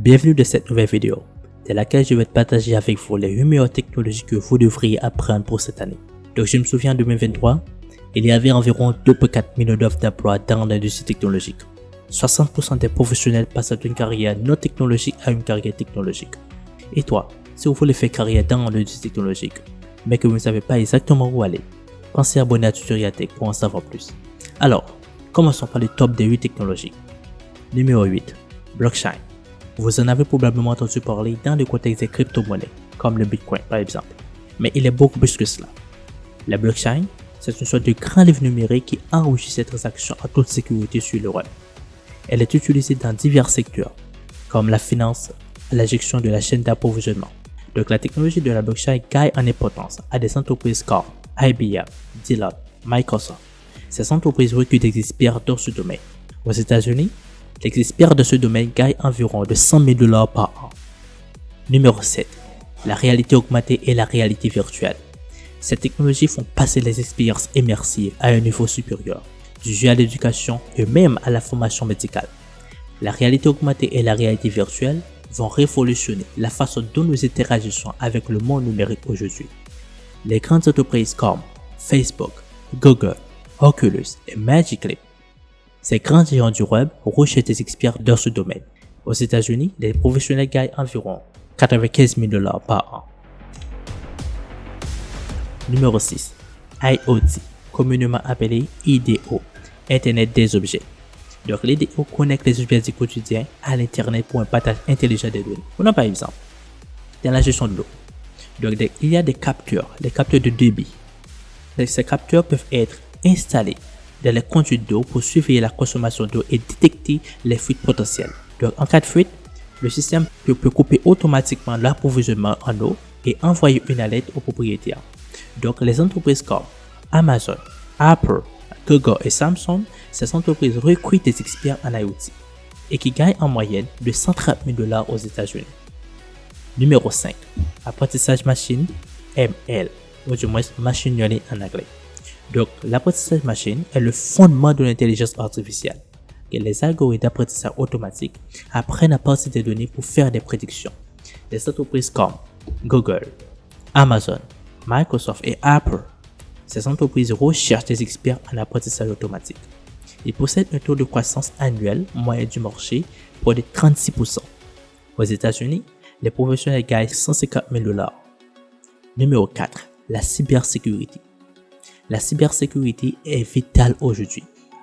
Bienvenue dans cette nouvelle vidéo, dans laquelle je vais te partager avec vous les 8 meilleures technologies que vous devriez apprendre pour cette année. Donc je me souviens en 2023, il y avait environ 2,4 millions d'offres d'emploi dans l'industrie technologique. 60% des professionnels passent d'une carrière non technologique à une carrière technologique. Et toi, si vous voulez faire carrière dans l'industrie technologique, mais que vous ne savez pas exactement où aller, pensez à abonner à Tutorial Tech pour en savoir plus. Alors, commençons par le top des 8 technologies. Numéro 8. Blockchain. Vous en avez probablement entendu parler dans le contexte des crypto-monnaies, comme le Bitcoin par exemple. Mais il est beaucoup plus que cela. La blockchain, c'est une sorte de grand livre numérique qui enregistre ces transactions en toute sécurité sur le web. Elle est utilisée dans divers secteurs, comme la finance, la gestion de la chaîne d'approvisionnement. Donc la technologie de la blockchain gagne en importance à des entreprises comme IBM, Deloitte, Microsoft. Ces entreprises recrutent des experts dans ce domaine. Aux États-Unis, les experts de ce domaine gagnent environ de $100 000 par an. Numéro 7. La réalité augmentée et la réalité virtuelle. Ces technologies font passer les expériences immersives à un niveau supérieur, du jeu à l'éducation et même à la formation médicale. La réalité augmentée et la réalité virtuelle vont révolutionner la façon dont nous interagissons avec le monde numérique aujourd'hui. Les grandes entreprises comme Facebook, Google, Oculus et Magic Leap, ces grands géants du web recherchent des experts dans ce domaine. Aux États-Unis, les professionnels gagnent environ $95 000 par an. Numéro 6. IoT, communément appelé IDO, Internet des objets. Donc l'IDO connecte les objets du quotidien à l'Internet pour un partage intelligent des données. Prenons par exemple, dans la gestion de l'eau. Donc il y a des capteurs de débit. Ces capteurs peuvent être installés dans les conduits d'eau pour surveiller la consommation d'eau et détecter les fuites potentielles. Donc en cas de fuite, le système peut couper automatiquement l'approvisionnement en eau et envoyer une alerte aux propriétaires. Donc les entreprises comme Amazon, Apple, Google et Samsung, ces entreprises recrutent des experts en IoT et qui gagnent en moyenne de $130 000 aux États-Unis. Numéro 5. Apprentissage machine, ML, ou du moins machine learning en anglais. Donc, l'apprentissage machine est le fondement de l'intelligence artificielle. Et les algorithmes d'apprentissage automatique apprennent à partir des données pour faire des prédictions. Des entreprises comme Google, Amazon, Microsoft et Apple, ces entreprises recherchent des experts en apprentissage automatique. Ils possèdent un taux de croissance annuel moyen du marché pour de 36%. Aux États-Unis, les professionnels gagnent $150 000. Numéro 4. La cybersécurité. La cybersécurité est vitale aujourd'hui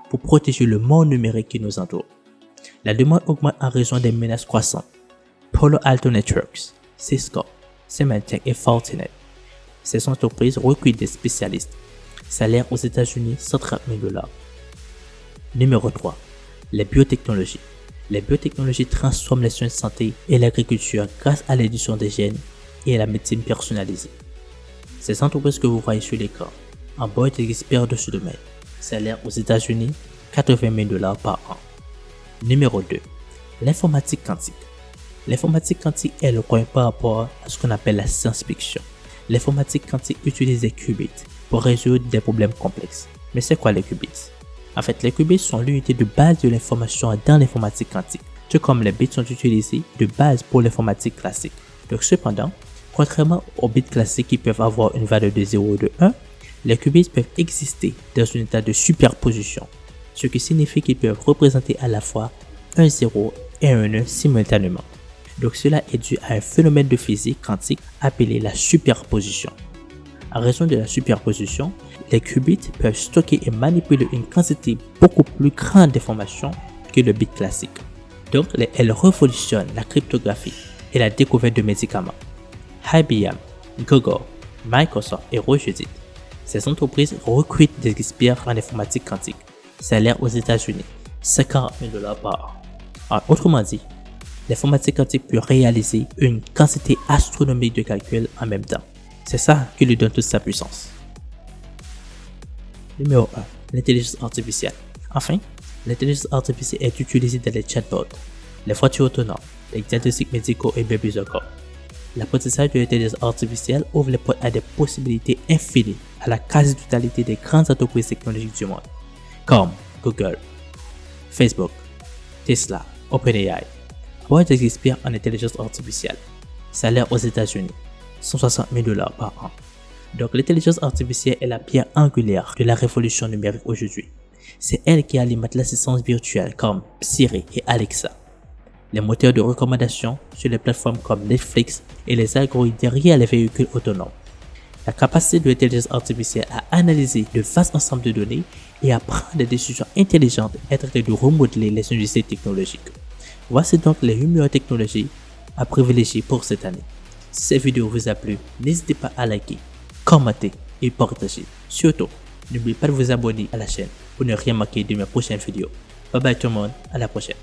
pour protéger le monde numérique qui nous entoure. La demande augmente en raison des menaces croissantes. Palo Alto Networks, Cisco, Symantec et Fortinet. Ces entreprises recrutent des spécialistes. Salaire aux États-Unis $130 000. Numéro 3. Les biotechnologies. Les biotechnologies transforment les soins de santé et l'agriculture grâce à l'édition des gènes et à la médecine personnalisée. Ces entreprises que vous voyez sur l'écran embauchent des experts de ce domaine. Salaire aux États-Unis $80 000 par an. Numéro 2. L'informatique quantique. L'informatique quantique est le point par rapport à ce qu'on appelle la science-fiction. L'informatique quantique utilise des qubits pour résoudre des problèmes complexes. Mais c'est quoi les qubits? En fait, les qubits sont l'unité de base de l'information dans l'informatique quantique, tout comme les bits sont utilisés de base pour l'informatique classique. Donc cependant, contrairement aux bits classiques qui peuvent avoir une valeur de 0 ou de 1, les qubits peuvent exister dans un état de superposition, ce qui signifie qu'ils peuvent représenter à la fois un 0 et un 1 simultanément. Donc cela est dû à un phénomène de physique quantique appelé la superposition. En raison de la superposition, les qubits peuvent stocker et manipuler une quantité beaucoup plus grande d'informations que le bit classique. Donc elles révolutionnent la cryptographie et la découverte de médicaments. IBM, Google, Microsoft et Roche. Ces entreprises recrutent des experts en informatique quantique. Salaire aux États-Unis $50 000 par an. Autrement dit, l'informatique quantique peut réaliser une quantité astronomique de calculs en même temps. C'est ça qui lui donne toute sa puissance. Numéro 1. L'intelligence artificielle. Enfin, l'intelligence artificielle est utilisée dans les chatbots, les voitures autonomes, les diagnostics médicaux et bien plus encore. L'apprentissage de l'intelligence artificielle ouvre les portes à des possibilités infinies à la quasi-totalité des grandes entreprises technologiques du monde, comme Google, Facebook, Tesla, OpenAI, Pour être expert en intelligence artificielle, salaire aux États-Unis, $160,000 par an. Donc l'intelligence artificielle est la pierre angulaire de la révolution numérique aujourd'hui. C'est elle qui alimente l'assistance virtuelle comme Siri et Alexa, les moteurs de recommandation sur les plateformes comme Netflix et les algorithmes derrière les véhicules autonomes. La capacité de l'intelligence artificielle à analyser de vastes ensembles de données et à prendre des décisions intelligentes est en train de remodeler les industries technologiques. Voici donc les meilleures technologies à privilégier pour cette année. Si cette vidéo vous a plu, n'hésitez pas à liker, commenter et partager. Surtout, n'oubliez pas de vous abonner à la chaîne pour ne rien manquer de mes prochaines vidéos. Bye bye tout le monde, à la prochaine.